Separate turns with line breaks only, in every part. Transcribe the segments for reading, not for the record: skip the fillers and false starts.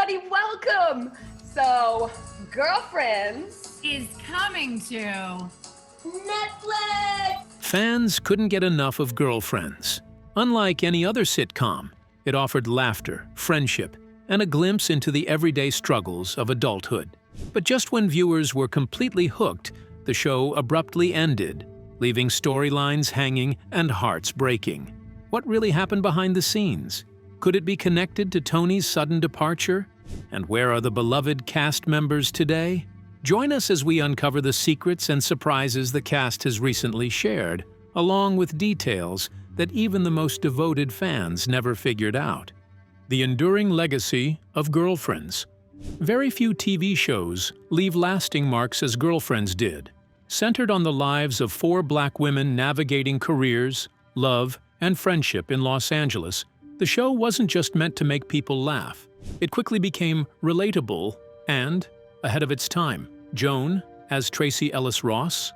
everybody, welcome! So, Girlfriends
is coming to
Netflix!
Fans couldn't get enough of Girlfriends. Unlike any other sitcom, it offered laughter, friendship, and a glimpse into the everyday struggles of adulthood. But just when viewers were completely hooked, the show abruptly ended, leaving storylines hanging and hearts breaking. What really happened behind the scenes? Could it be connected to Toni's sudden departure? And where are the beloved cast members today? Join us as we uncover the secrets and surprises the cast has recently shared, along with details that even the most devoted fans never figured out. The enduring legacy of Girlfriends. Very few TV shows leave lasting marks as Girlfriends did. Centered on the lives of 4 Black women navigating careers, love, and friendship in Los Angeles, the show wasn't just meant to make people laugh. It quickly became relatable and ahead of its time. Joan as Tracy Ellis Ross,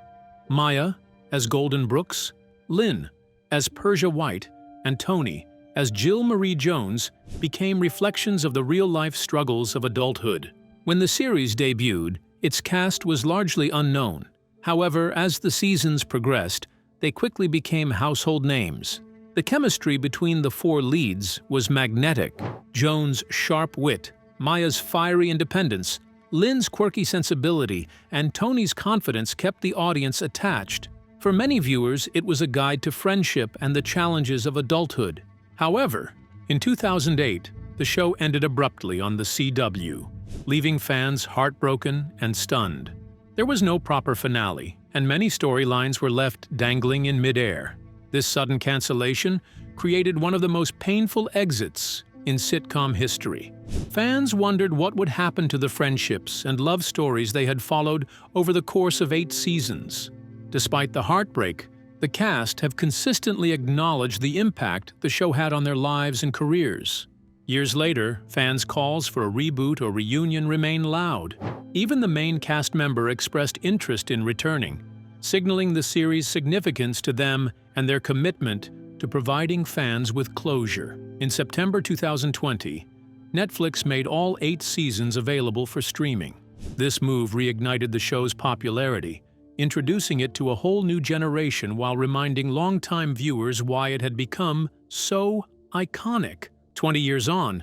Maya as Golden Brooks, Lynn as Persia White, and Toni as Jill Marie Jones became reflections of the real-life struggles of adulthood. When the series debuted, its cast was largely unknown. However, as the seasons progressed, they quickly became household names. The chemistry between the 4 leads was magnetic. Joan's sharp wit, Maya's fiery independence, Lynn's quirky sensibility, and Toni's confidence kept the audience attached. For many viewers, it was a guide to friendship and the challenges of adulthood. However, in 2008, the show ended abruptly on the CW, leaving fans heartbroken and stunned. There was no proper finale, and many storylines were left dangling in midair. This sudden cancellation created one of the most painful exits in sitcom history. Fans wondered what would happen to the friendships and love stories they had followed over the course of 8 seasons. Despite the heartbreak, the cast have consistently acknowledged the impact the show had on their lives and careers. Years later, fans' calls for a reboot or reunion remain loud. Even the main cast member expressed interest in returning, signaling the series' significance to them and their commitment to providing fans with closure. In September 2020, Netflix made all 8 seasons available for streaming. This move reignited the show's popularity, introducing it to a whole new generation while reminding longtime viewers why it had become so iconic. 20 years on,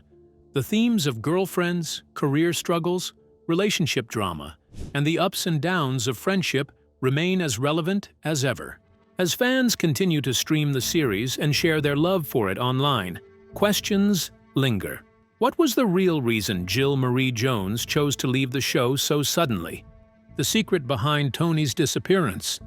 the themes of girlfriends, career struggles, relationship drama, and the ups and downs of friendship remain as relevant as ever. As fans continue to stream the series and share their love for it online, questions linger. What was the real reason Jill Marie Jones chose to leave the show so suddenly? The secret behind Toni's disappearance.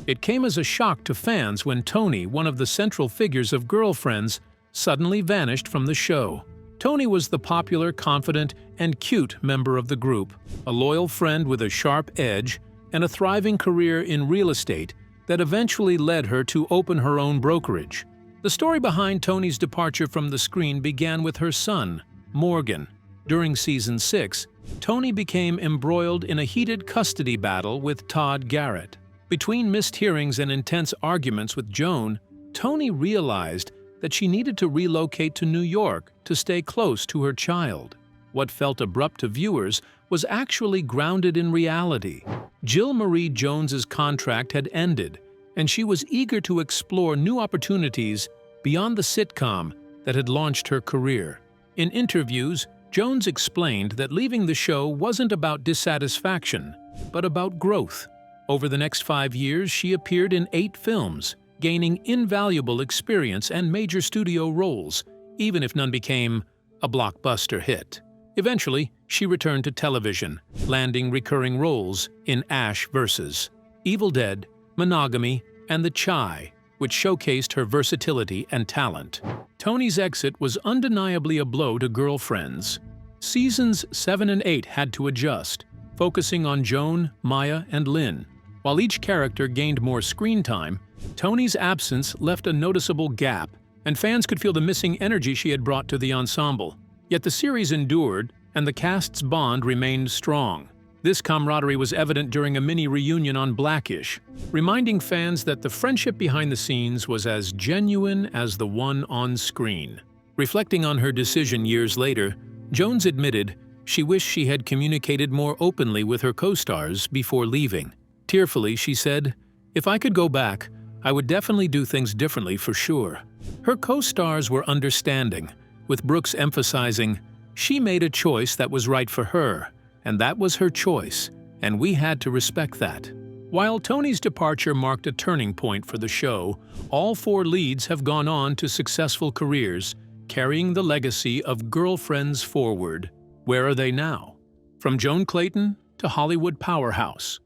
It came as a shock to fans when Toni, one of the central figures of Girlfriends, suddenly vanished from the show. Toni was the popular, confident, and cute member of the group, a loyal friend with a sharp edge and a thriving career in real estate that eventually led her to open her own brokerage. The story behind Toni's departure from the screen began with her son, Morgan. During season 6, Toni became embroiled in a heated custody battle with Todd Garrett. Between missed hearings and intense arguments with Joan, Toni realized that she needed to relocate to New York to stay close to her child. What felt abrupt to viewers was actually grounded in reality. Jill Marie Jones's contract had ended, and she was eager to explore new opportunities beyond the sitcom that had launched her career. In interviews, Jones explained that leaving the show wasn't about dissatisfaction, but about growth. Over the next 5 years, she appeared in 8 films, gaining invaluable experience and major studio roles, even if none became a blockbuster hit. Eventually, she returned to television, landing recurring roles in Ash vs. Evil Dead, Monogamy, and The Chi, which showcased her versatility and talent. Toni's exit was undeniably a blow to Girlfriends. Seasons 7 and 8 had to adjust, focusing on Joan, Maya, and Lynn. While each character gained more screen time, Toni's absence left a noticeable gap, and fans could feel the missing energy she had brought to the ensemble. Yet the series endured, and the cast's bond remained strong. This camaraderie was evident during a mini-reunion on Blackish, reminding fans that the friendship behind the scenes was as genuine as the one on screen. Reflecting on her decision years later, Jones admitted, She wished she had communicated more openly with her co-stars before leaving. Tearfully, she said, "If I could go back, I would definitely do things differently for sure." Her co-stars were understanding, with Brooks emphasizing, "She made a choice that was right for her, and that was her choice, and we had to respect that." While Toni's departure marked a turning point for the show, all four leads have gone on to successful careers, carrying the legacy of Girlfriends forward. Where are they now? From Joan Clayton to Hollywood powerhouse.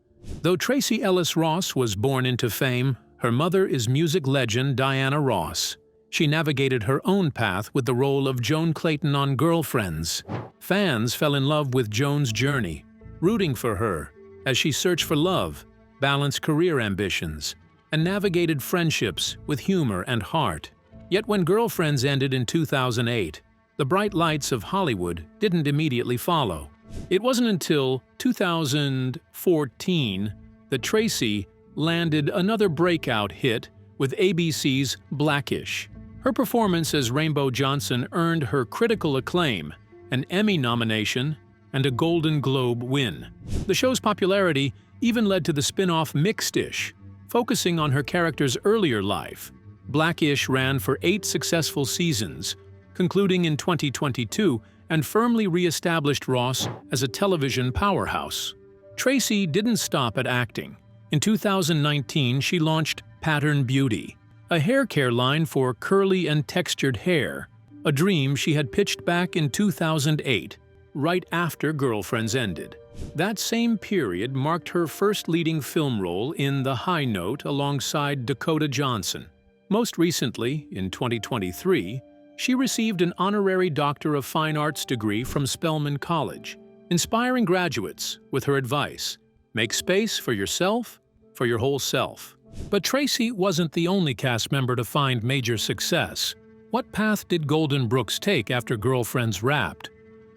Though Tracy Ellis Ross was born into fame, her mother is music legend Diana Ross. She navigated her own path with the role of Joan Clayton on Girlfriends. Fans fell in love with Joan's journey, rooting for her as she searched for love, balanced career ambitions, and navigated friendships with humor and heart. Yet when Girlfriends ended in 2008, the bright lights of Hollywood didn't immediately follow. It wasn't until 2014 that Tracy landed another breakout hit with ABC's Blackish. Her performance as Rainbow Johnson earned her critical acclaim, an Emmy nomination, and a Golden Globe win. The show's popularity even led to the spin-off Mixed-ish, focusing on her character's earlier life. Blackish ran for 8 successful seasons, concluding in 2022, and firmly re-established Ross as a television powerhouse. Tracy didn't stop at acting. In 2019, she launched Pattern Beauty, a hair care line for curly and textured hair, a dream she had pitched back in 2008, right after Girlfriends ended. That same period marked her first leading film role in The High Note alongside Dakota Johnson. Most recently, in 2023, she received an honorary Doctor of Fine Arts degree from Spelman College, inspiring graduates with her advice: make space for yourself, for your whole self. But Tracy wasn't the only cast member to find major success. What path did Golden Brooks take after Girlfriends wrapped?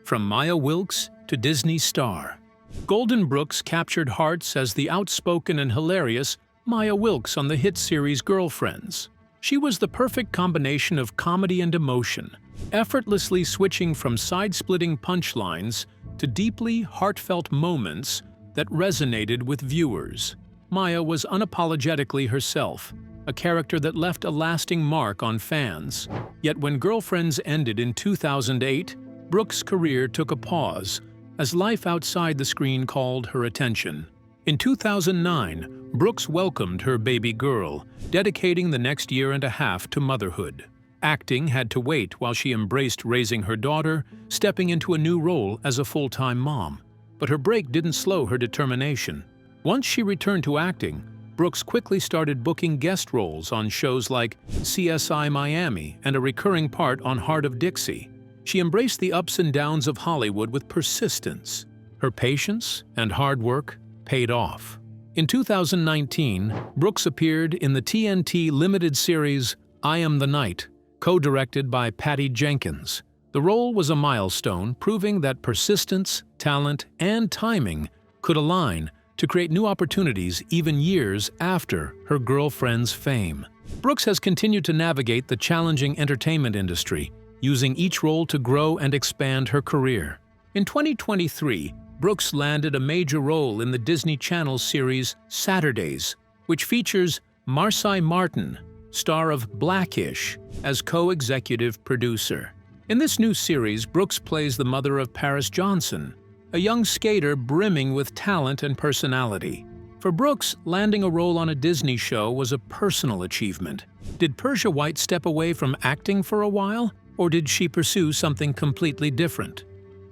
From Maya Wilkes to Disney star. Golden Brooks captured hearts as the outspoken and hilarious Maya Wilkes on the hit series Girlfriends. She was the perfect combination of comedy and emotion, effortlessly switching from side-splitting punchlines to deeply heartfelt moments that resonated with viewers. Maya was unapologetically herself, a character that left a lasting mark on fans. Yet when Girlfriends ended in 2008, Brooks' career took a pause as life outside the screen called her attention. In 2009, Brooks welcomed her baby girl, dedicating the next year and a half to motherhood. Acting had to wait while she embraced raising her daughter, stepping into a new role as a full-time mom. But her break didn't slow her determination. Once she returned to acting, Brooks quickly started booking guest roles on shows like CSI Miami and a recurring part on Heart of Dixie. She embraced the ups and downs of Hollywood with persistence. Her patience and hard work paid off. In 2019, Brooks appeared in the TNT limited series I Am the Night, co-directed by Patty Jenkins. The role was a milestone, proving that persistence, talent, and timing could align to create new opportunities even years after her Girlfriends fame. Brooks has continued to navigate the challenging entertainment industry, using each role to grow and expand her career. In 2023, Brooks landed a major role in the Disney Channel series Saturdays, which features Marsai Martin, star of Blackish, as co-executive producer. In this new series, Brooks plays the mother of Paris Johnson, a young skater brimming with talent and personality. For Brooks, landing a role on a Disney show was a personal achievement. Did Persia White step away from acting for a while, or did she pursue something completely different?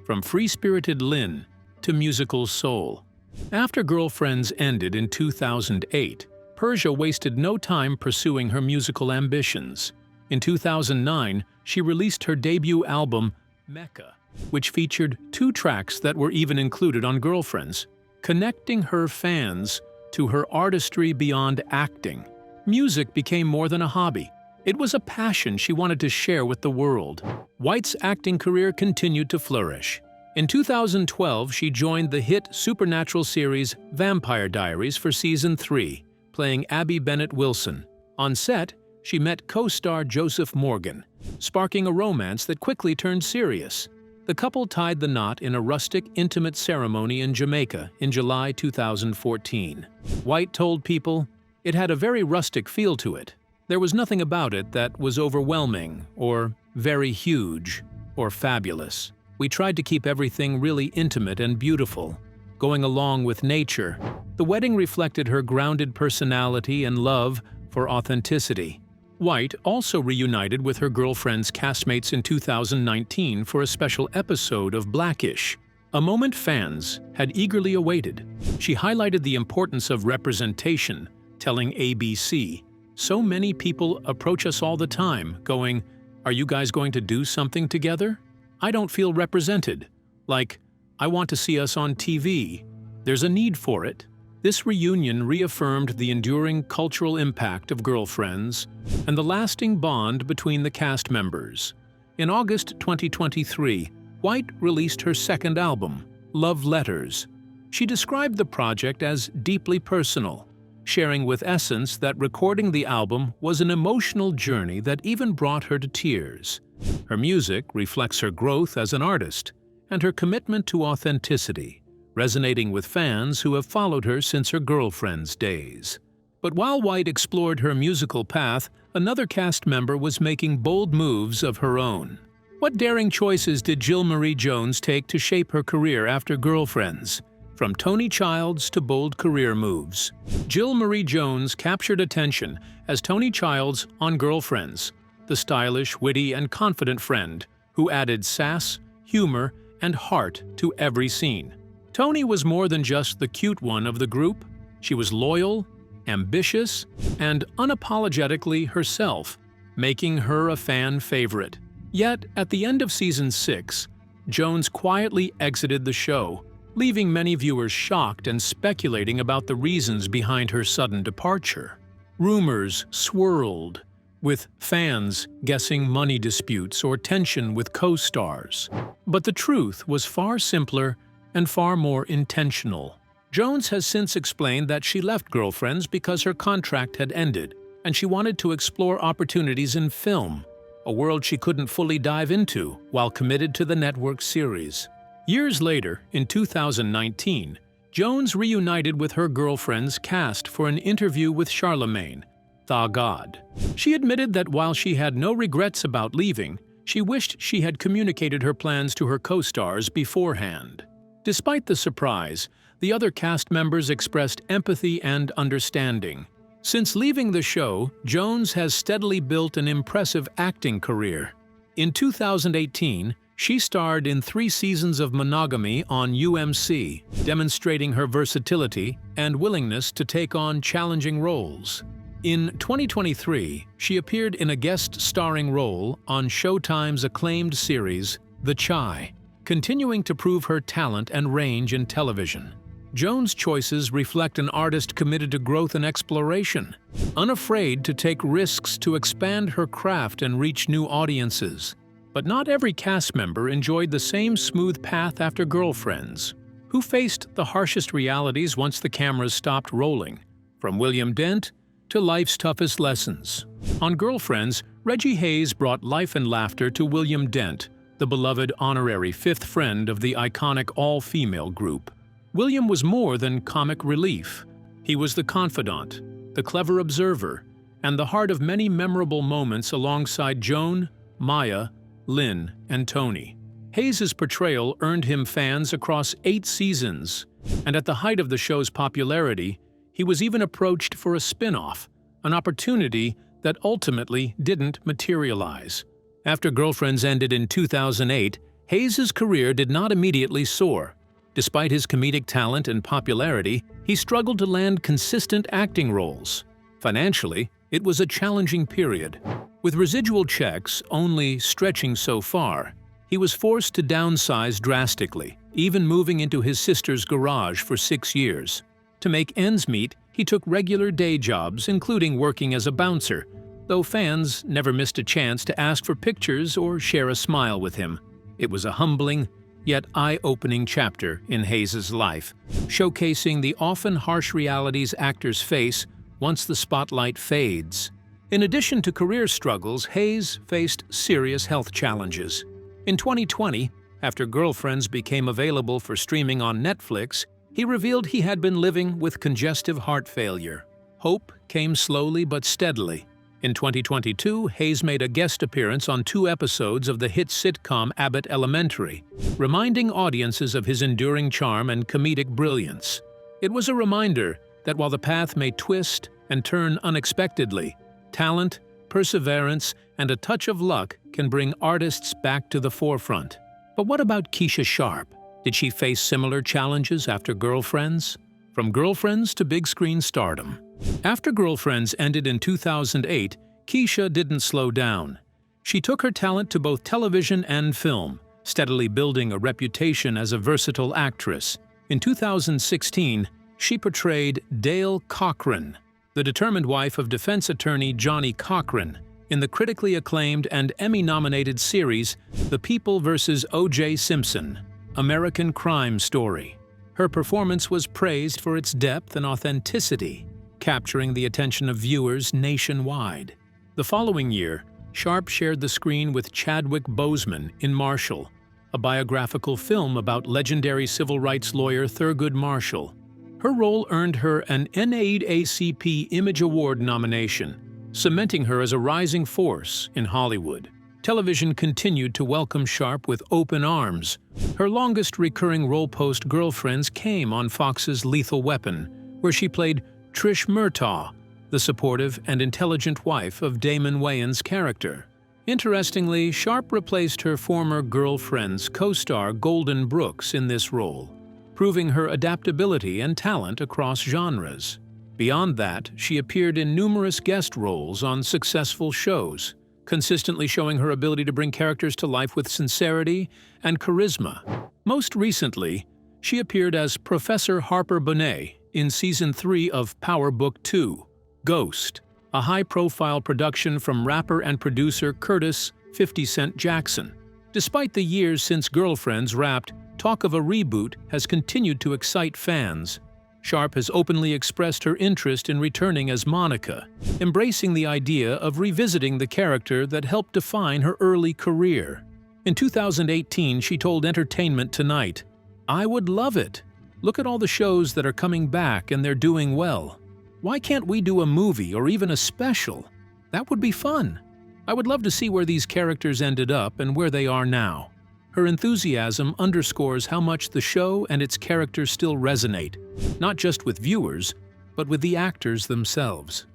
From free-spirited Lynn to musical soul. After Girlfriends ended in 2008, Persia wasted no time pursuing her musical ambitions. In 2009, she released her debut album, Mecca, which featured 2 tracks that were even included on Girlfriends, connecting her fans to her artistry beyond acting. Music became more than a hobby. It was a passion she wanted to share with the world. White's acting career continued to flourish. In 2012, she joined the hit supernatural series Vampire Diaries for Season 3, playing Abby Bennett Wilson. On set, she met co-star Joseph Morgan, sparking a romance that quickly turned serious. The couple tied the knot in a rustic, intimate ceremony in Jamaica in July 2014. White told People, "It had a very rustic feel to it. There was nothing about it that was overwhelming or very huge or fabulous. We tried to keep everything really intimate and beautiful, going along with nature." The wedding reflected her grounded personality and love for authenticity. White also reunited with her girlfriend's castmates in 2019 for a special episode of Blackish, a moment fans had eagerly awaited. She highlighted the importance of representation, telling ABC, "So many people approach us all the time, going, 'Are you guys going to do something together? I don't feel represented. Like, I want to see us on TV. There's a need for it.'" This reunion reaffirmed the enduring cultural impact of Girlfriends and the lasting bond between the cast members. In August 2023, White released her second album, Love Letters. She described the project as deeply personal, sharing with Essence that recording the album was an emotional journey that even brought her to tears. Her music reflects her growth as an artist and her commitment to authenticity, resonating with fans who have followed her since her Girlfriends days. But while White explored her musical path, another cast member was making bold moves of her own. What daring choices did Jill Marie Jones take to shape her career after Girlfriends? From Toni Childs to bold career moves, Jill Marie Jones captured attention as Toni Childs on Girlfriends, the stylish, witty, and confident friend who added sass, humor, and heart to every scene. Toni was more than just the cute one of the group. She was loyal, ambitious, and unapologetically herself, making her a fan favorite. Yet, at the end of Season 6, Jones quietly exited the show, leaving many viewers shocked and speculating about the reasons behind her sudden departure. Rumors swirled, with fans guessing money disputes or tension with co-stars. But the truth was far simpler and far more intentional. Jones has since explained that she left Girlfriends because her contract had ended, and she wanted to explore opportunities in film, a world she couldn't fully dive into while committed to the network series. Years later, in 2019, Jones reunited with her Girlfriends cast for an interview with Charlemagne, the God. She admitted that while she had no regrets about leaving, she wished she had communicated her plans to her co-stars beforehand. Despite the surprise, the other cast members expressed empathy and understanding. Since leaving the show, Jones has steadily built an impressive acting career. In 2018, she starred in 3 seasons of Monogamy on UMC, demonstrating her versatility and willingness to take on challenging roles. In 2023, she appeared in a guest starring role on Showtime's acclaimed series, The Chi, continuing to prove her talent and range in television. Jones' choices reflect an artist committed to growth and exploration, unafraid to take risks to expand her craft and reach new audiences. But not every cast member enjoyed the same smooth path after Girlfriends. Who faced the harshest realities once the cameras stopped rolling? From William Dent to life's toughest lessons. On Girlfriends, Reggie Hayes brought life and laughter to William Dent, the beloved honorary 5th friend of the iconic all-female group. William was more than comic relief. He was the confidant, the clever observer, and the heart of many memorable moments alongside Joan, Maya, Lynn, and Toni. Hayes' portrayal earned him fans across 8 seasons, and at the height of the show's popularity, he was even approached for a spin-off, an opportunity that ultimately didn't materialize. After Girlfriends ended in 2008, Hayes' career did not immediately soar. Despite his comedic talent and popularity, he struggled to land consistent acting roles. Financially, it was a challenging period. With residual checks only stretching so far, he was forced to downsize drastically, even moving into his sister's garage for 6 years. To make ends meet, he took regular day jobs, including working as a bouncer, though fans never missed a chance to ask for pictures or share a smile with him. It was a humbling, yet eye-opening chapter in Hayes' life, showcasing the often harsh realities actors face once the spotlight fades. In addition to career struggles, Hayes faced serious health challenges. In 2020, After Girlfriends became available for streaming on Netflix, he revealed he had been living with congestive heart failure. Hope came slowly but steadily. In 2022, Hayes made a guest appearance on 2 episodes of the hit sitcom Abbott Elementary, reminding audiences of his enduring charm and comedic brilliance. It was a reminder that while the path may twist and turn unexpectedly, talent, perseverance, and a touch of luck can bring artists back to the forefront. But what about Kesha Sharp? Did she face similar challenges after Girlfriends? From Girlfriends to big screen stardom. After Girlfriends ended in 2008, Kesha didn't slow down. She took her talent to both television and film, steadily building a reputation as a versatile actress. In 2016, she portrayed Dale Cochran, the determined wife of defense attorney Johnny Cochran, in the critically acclaimed and Emmy-nominated series The People vs. O.J. Simpson, American Crime Story. Her performance was praised for its depth and authenticity, capturing the attention of viewers nationwide. The following year, Sharp shared the screen with Chadwick Boseman in Marshall, a biographical film about legendary civil rights lawyer Thurgood Marshall. Her role earned her an NAACP Image Award nomination, cementing her as a rising force in Hollywood. Television continued to welcome Sharp with open arms. Her longest recurring role post-Girlfriends came on Fox's Lethal Weapon, where she played Trish Murtaugh, the supportive and intelligent wife of Damon Wayans' character. Interestingly, Sharp replaced her former Girlfriends co-star Golden Brooks in this role, proving her adaptability and talent across genres. Beyond that, she appeared in numerous guest roles on successful shows, consistently showing her ability to bring characters to life with sincerity and charisma. Most recently, she appeared as Professor Harper Bonet in Season 3 of Power Book 2, Ghost, a high-profile production from rapper and producer Curtis "50 Cent" Jackson. Despite the years since Girlfriends wrapped, talk of a reboot has continued to excite fans. Sharp has openly expressed her interest in returning as Monica, embracing the idea of revisiting the character that helped define her early career. In 2018, she told Entertainment Tonight, "I would love it. Look at all the shows that are coming back and they're doing well. Why can't we do a movie or even a special? That would be fun. I would love to see where these characters ended up and where they are now." Her enthusiasm underscores how much the show and its characters still resonate, not just with viewers, but with the actors themselves.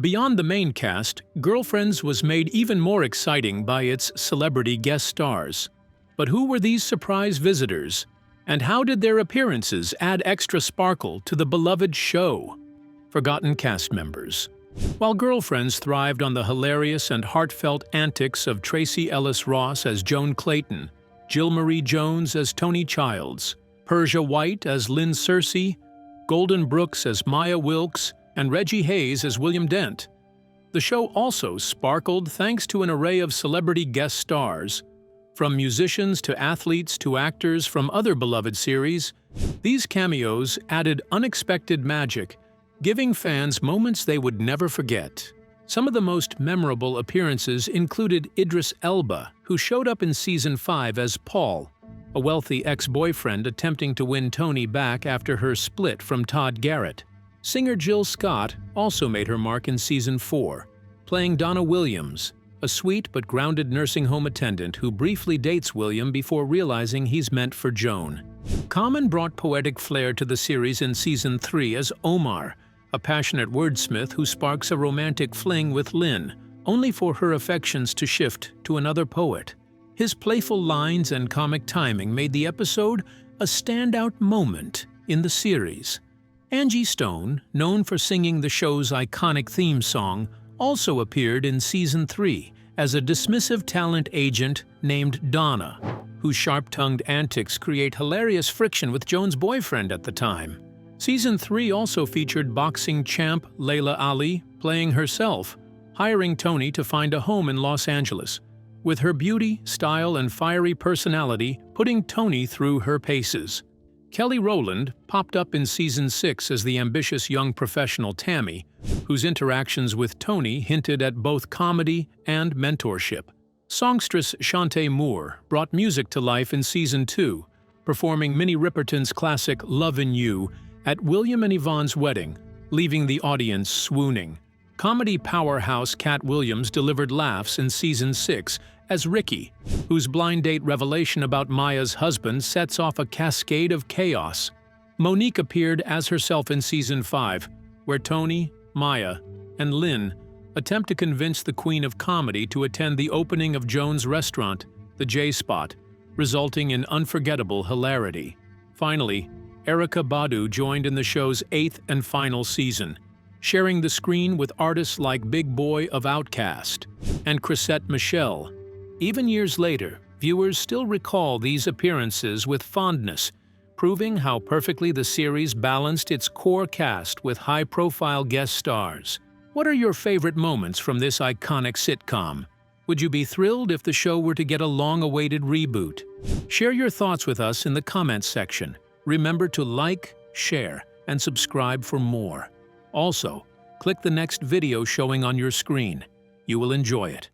Beyond the main cast, Girlfriends was made even more exciting by its celebrity guest stars. But who were these surprise visitors? And how did their appearances add extra sparkle to the beloved show? Forgotten cast members. While Girlfriends thrived on the hilarious and heartfelt antics of Tracy Ellis Ross as Joan Clayton, Jill Marie Jones as Toni Childs, Persia White as Lynn Searcy, Golden Brooks as Maya Wilkes, and Reggie Hayes as William Dent. The show also sparkled thanks to an array of celebrity guest stars. From musicians to athletes to actors from other beloved series, these cameos added unexpected magic, giving fans moments they would never forget. Some of the most memorable appearances included Idris Elba, who showed up in Season 5 as Paul, a wealthy ex-boyfriend attempting to win Toni back after her split from Todd Garrett. Singer Jill Scott also made her mark in Season 4, playing Donna Williams, a sweet but grounded nursing home attendant who briefly dates William before realizing he's meant for Joan. Common brought poetic flair to the series in Season 3 as Omar, a passionate wordsmith who sparks a romantic fling with Lynn, only for her affections to shift to another poet. His playful lines and comic timing made the episode a standout moment in the series. Angie Stone, known for singing the show's iconic theme song, also appeared in Season 3 as a dismissive talent agent named Donna, whose sharp-tongued antics create hilarious friction with Joan's boyfriend at the time. Season 3 also featured boxing champ Layla Ali playing herself, hiring Toni to find a home in Los Angeles, with her beauty, style, and fiery personality putting Toni through her paces. Kelly Rowland popped up in Season 6 as the ambitious young professional Tammy, whose interactions with Toni hinted at both comedy and mentorship. Songstress Shantae Moore brought music to life in Season 2, performing Minnie Riperton's classic Lovin' You at William and Yvonne's wedding, leaving the audience swooning. Comedy powerhouse Cat Williams delivered laughs in Season 6 as Ricky, whose blind date revelation about Maya's husband sets off a cascade of chaos. Monique appeared as herself in Season 5, where Toni, Maya, and Lynn attempt to convince the Queen of Comedy to attend the opening of Joan's restaurant, the J-Spot, resulting in unforgettable hilarity. Finally, Erykah Badu joined in the show's 8th and final season, sharing the screen with artists like Big Boy of Outkast and Chrisette Michele. Even years later, viewers still recall these appearances with fondness, proving how perfectly the series balanced its core cast with high-profile guest stars. What are your favorite moments from this iconic sitcom? Would you be thrilled if the show were to get a long-awaited reboot? Share your thoughts with us in the comments section. Remember to like, share, and subscribe for more. Also, click the next video showing on your screen. You will enjoy it.